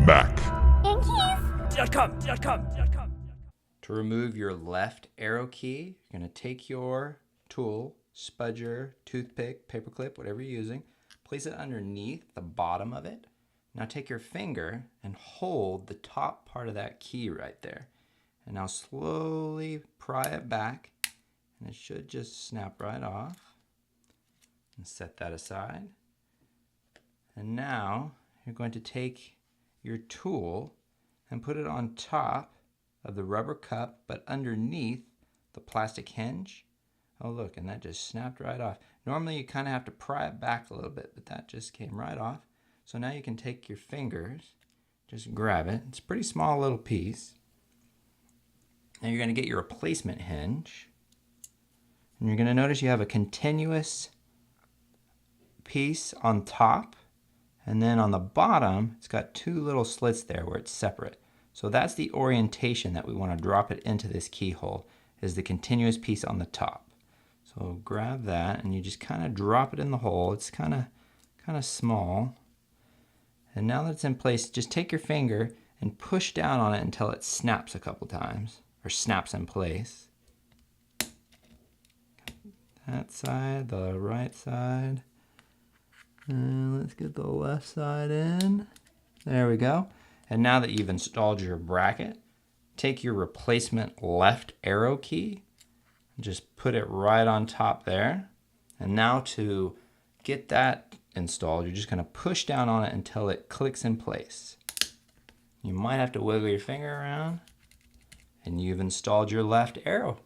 Back. To remove your left arrow key, you're going to take your tool, spudger, toothpick, paperclip, whatever you're using, place it underneath the bottom of it. Now take your finger and hold the top part of that key right there. And now slowly pry it back, and it should just snap right off. And set that aside. And now you're going to take your tool and put it on top of the rubber cup, but underneath the plastic hinge. Oh look, and that just snapped right off. Normally you kind of have to pry it back a little bit, but that just came right off. So now you can take your fingers, just grab it. It's a pretty small little piece. Now you're going to get your replacement hinge, and you're going to notice you have a continuous piece on top, and then on the bottom it's got two little slits there where it's separate. So that's the orientation that we want to drop it into this keyhole, is the continuous piece on the top. So grab that and you just kind of drop it in the hole. It's kind of small. And now that it's in place, just take your finger and push down on it until it snaps a couple times, or snaps in place. That side, the right side. And let's get the left side in. There we go. And now that you've installed your bracket, take your replacement left arrow key and just put it right on top there. And now to get that installed, you're just going to push down on it until it clicks in place. You might have to wiggle your finger around, and you've installed your left arrow.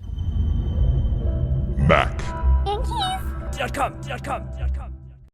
Back. Ghz.